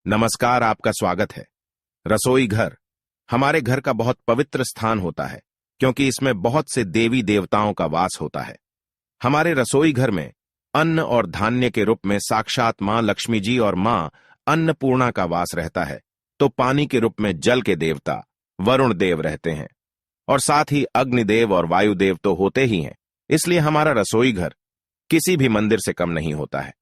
नमस्कार, आपका स्वागत है। रसोई घर हमारे घर का बहुत पवित्र स्थान होता है क्योंकि इसमें बहुत से देवी देवताओं का वास होता है। हमारे रसोई घर में अन्न और धान्य के रूप में साक्षात मां लक्ष्मी जी और मां अन्नपूर्णा का वास रहता है, तो पानी के रूप में जल के देवता वरुण देव रहते हैं और साथ ही अग्निदेव और वायुदेव तो होते ही हैं। इसलिए हमारा रसोई घर किसी भी मंदिर से कम नहीं होता है।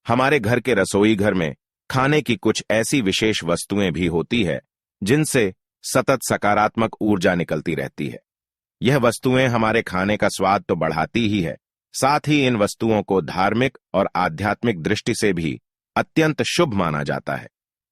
हमारे घर के रसोई घर में खाने की कुछ ऐसी विशेष वस्तुएं भी होती है जिनसे सतत सकारात्मक ऊर्जा निकलती रहती है। यह वस्तुएं हमारे खाने का स्वाद तो बढ़ाती ही है, साथ ही इन वस्तुओं को धार्मिक और आध्यात्मिक दृष्टि से भी अत्यंत शुभ माना जाता है।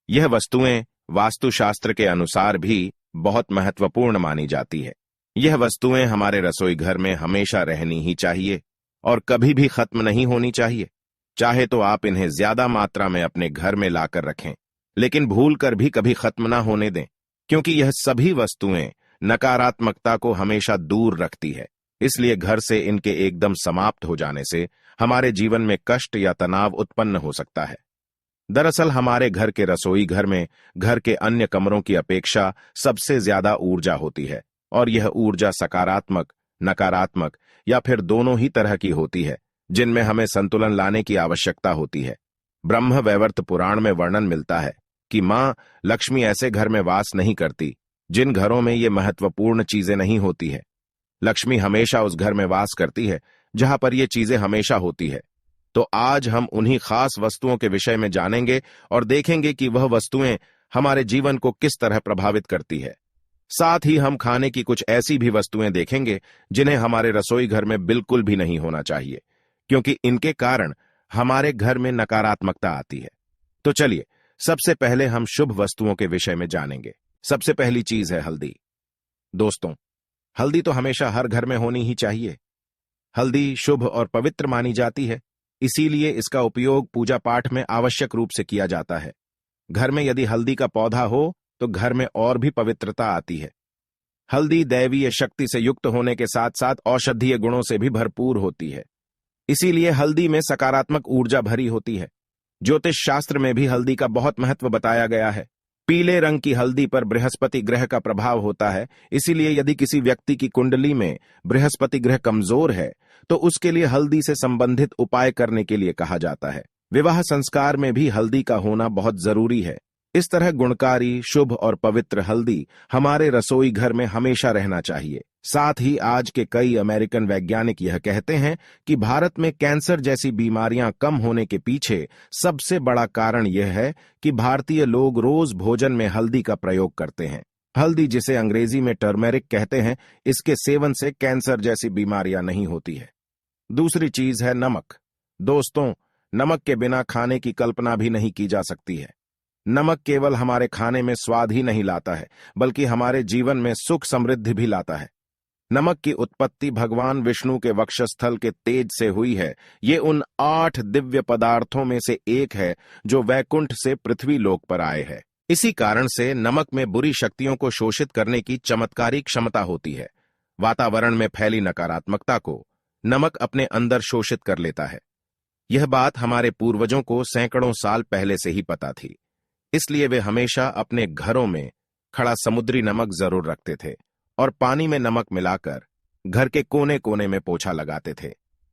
यह वस्तुएं वास्तुशास्त्र के अनुसार भी बहुत महत्वपूर्ण मानी जाती है। यह वस्तुएं हमारे रसोई घर में हमेशा रहनी ही चाहिए और कभी भी खत्म नहीं होनी चाहिए। चाहे तो आप इन्हें ज्यादा मात्रा में अपने घर में लाकर रखें, लेकिन भूलकर भी कभी खत्म ना होने दें, क्योंकि यह सभी वस्तुएं नकारात्मकता को हमेशा दूर रखती है। इसलिए घर से इनके एकदम समाप्त हो जाने से हमारे जीवन में कष्ट या तनाव उत्पन्न हो सकता है। दरअसल हमारे घर के रसोई घर में घर के अन्य कमरों की अपेक्षा सबसे ज्यादा ऊर्जा होती है और यह ऊर्जा सकारात्मक, नकारात्मक या फिर दोनों ही तरह की होती है, जिनमें हमें संतुलन लाने की आवश्यकता होती है। ब्रह्म वैवर्त पुराण में वर्णन मिलता है कि मां लक्ष्मी ऐसे घर में वास नहीं करती जिन घरों में ये महत्वपूर्ण चीजें नहीं होती है। लक्ष्मी हमेशा उस घर में वास करती है जहां पर ये चीजें हमेशा होती है। तो आज हम उन्हीं खास वस्तुओं के विषय में जानेंगे और देखेंगे कि वह वस्तुएं हमारे जीवन को किस तरह प्रभावित करती है। साथ ही हम खाने की कुछ ऐसी भी वस्तुएं देखेंगे जिन्हें हमारे रसोई घर में बिल्कुल भी नहीं होना चाहिए, क्योंकि इनके कारण हमारे घर में नकारात्मकता आती है। तो चलिए, सबसे पहले हम शुभ वस्तुओं के विषय में जानेंगे। सबसे पहली चीज है हल्दी। दोस्तों, हल्दी तो हमेशा हर घर में होनी ही चाहिए। हल्दी शुभ और पवित्र मानी जाती है, इसीलिए इसका उपयोग पूजा पाठ में आवश्यक रूप से किया जाता है। घर में यदि हल्दी का पौधा हो तो घर में और भी पवित्रता आती है। हल्दी दैवीय शक्ति से युक्त होने के साथ साथ औषधीय गुणों से भी भरपूर होती है, इसीलिए हल्दी में सकारात्मक ऊर्जा भरी होती है। ज्योतिष शास्त्र में भी हल्दी का बहुत महत्व बताया गया है। पीले रंग की हल्दी पर बृहस्पति ग्रह का प्रभाव होता है, इसीलिए यदि किसी व्यक्ति की कुंडली में बृहस्पति ग्रह कमजोर है तो उसके लिए हल्दी से संबंधित उपाय करने के लिए कहा जाता है। विवाह संस्कार में भी हल्दी का होना बहुत जरूरी है। इस तरह गुणकारी, शुभ और पवित्र हल्दी हमारे रसोई घर में हमेशा रहना चाहिए। साथ ही आज के कई अमेरिकन वैज्ञानिक यह कहते हैं कि भारत में कैंसर जैसी बीमारियां कम होने के पीछे सबसे बड़ा कारण यह है कि भारतीय लोग रोज भोजन में हल्दी का प्रयोग करते हैं। हल्दी, जिसे अंग्रेजी में टर्मेरिक कहते हैं, इसके सेवन से कैंसर जैसी बीमारियां नहीं होती है। दूसरी चीज है नमक। दोस्तों, नमक के बिना खाने की कल्पना भी नहीं की जा सकती है। नमक केवल हमारे खाने में स्वाद ही नहीं लाता है, बल्कि हमारे जीवन में सुख समृद्धि भी लाता है। नमक की उत्पत्ति भगवान विष्णु के वक्षस्थल के तेज से हुई है। ये उन 8 दिव्य पदार्थों में से एक है जो वैकुंठ से पृथ्वी लोक पर आए हैं। इसी कारण से नमक में बुरी शक्तियों को शोषित करने की चमत्कारी क्षमता होती है। वातावरण में फैली नकारात्मकता को नमक अपने अंदर शोषित कर लेता है। यह बात हमारे पूर्वजों को सैकड़ों साल पहले से ही पता थी, इसलिए वे हमेशा अपने घरों में खड़ा समुद्री नमक जरूर रखते थे और पानी में नमक मिलाकर घर के कोने कोने में पोछा लगाते थे,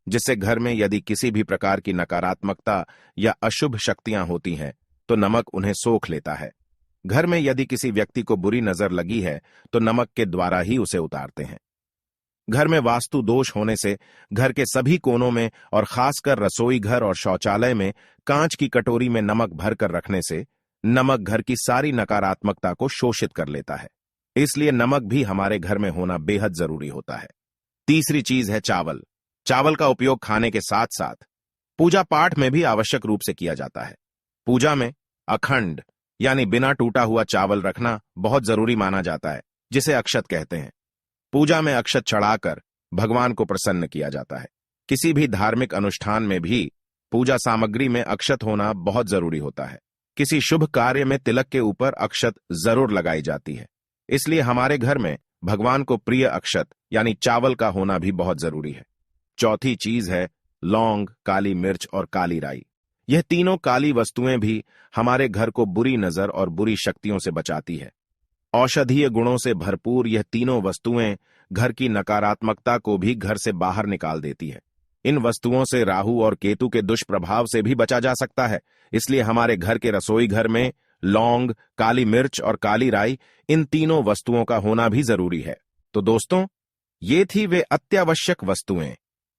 जिससे घर में यदि किसी भी प्रकार की नकारात्मकता या अशुभ शक्तियां होती हैं तो नमक उन्हें सोख लेता है। घर में यदि किसी व्यक्ति को बुरी नजर लगी है तो नमक के द्वारा ही उसे उतारते हैं। घर में वास्तु दोष होने से घर के सभी कोनों में और खासकर रसोई घर और शौचालय में कांच की कटोरी में नमक भरकर रखने से नमक घर की सारी नकारात्मकता को शोषित कर लेता है। इसलिए नमक भी हमारे घर में होना बेहद जरूरी होता है। तीसरी चीज है चावल। चावल का उपयोग खाने के साथ साथ पूजा पाठ में भी आवश्यक रूप से किया जाता है। पूजा में अखंड यानी बिना टूटा हुआ चावल रखना बहुत जरूरी माना जाता है, जिसे अक्षत कहते हैं। पूजा में अक्षत चढ़ाकर भगवान को प्रसन्न किया जाता है। किसी भी धार्मिक अनुष्ठान में भी पूजा सामग्री में अक्षत होना बहुत जरूरी होता है। किसी शुभ कार्य में तिलक के ऊपर अक्षत जरूर लगाई जाती है, इसलिए हमारे घर में भगवान को प्रिय अक्षत यानी चावल का होना भी बहुत जरूरी है। चौथी चीज है लौंग, काली मिर्च और काली राई। यह तीनों काली वस्तुएं भी हमारे घर को बुरी नजर और बुरी शक्तियों से बचाती है। औषधीय गुणों से भरपूर यह तीनों वस्तुएं घर की नकारात्मकता को भी घर से बाहर निकाल देती है। इन वस्तुओं से राहु और केतु के दुष्प्रभाव से भी बचा जा सकता है। इसलिए हमारे घर के रसोई घर में लौंग, काली मिर्च और काली राई, इन तीनों वस्तुओं का होना भी जरूरी है। तो दोस्तों, ये थी वे अत्यावश्यक वस्तुएं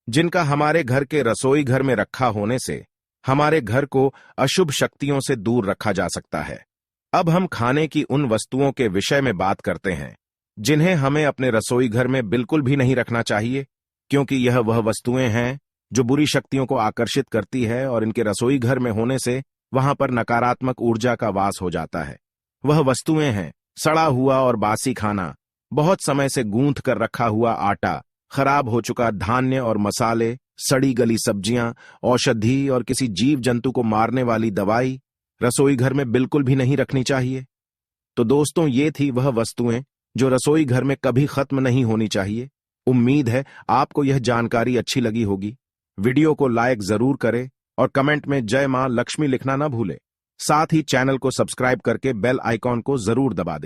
जिनका हमारे घर के रसोई घर में रखा होने से हमारे घर को अशुभ शक्तियों से दूर रखा जा सकता है। अब हम खाने की उन वस्तुओं के विषय में बात करते हैं जिन्हें हमें अपने रसोई घर में बिल्कुल भी नहीं रखना चाहिए, क्योंकि यह वह वस्तुएं हैं जो बुरी शक्तियों को आकर्षित करती है और इनके रसोई घर में होने से वहां पर नकारात्मक ऊर्जा का वास हो जाता है। वह वस्तुएं हैं सड़ा हुआ और बासी खाना, बहुत समय से गूंथ कर रखा हुआ आटा, खराब हो चुका धान्य और मसाले, सड़ी गली सब्जियां, औषधि और किसी जीव जंतु को मारने वाली दवाई रसोई घर में बिल्कुल भी नहीं रखनी चाहिए। तो दोस्तों, ये थी वह वस्तुएं जो रसोई घर में कभी खत्म नहीं होनी चाहिए। उम्मीद है आपको यह जानकारी अच्छी लगी होगी। वीडियो को लाइक जरूर करें और कमेंट में जय मां लक्ष्मी लिखना ना भूलें। साथ ही चैनल को सब्सक्राइब करके बेल आइकॉन को जरूर दबा दें।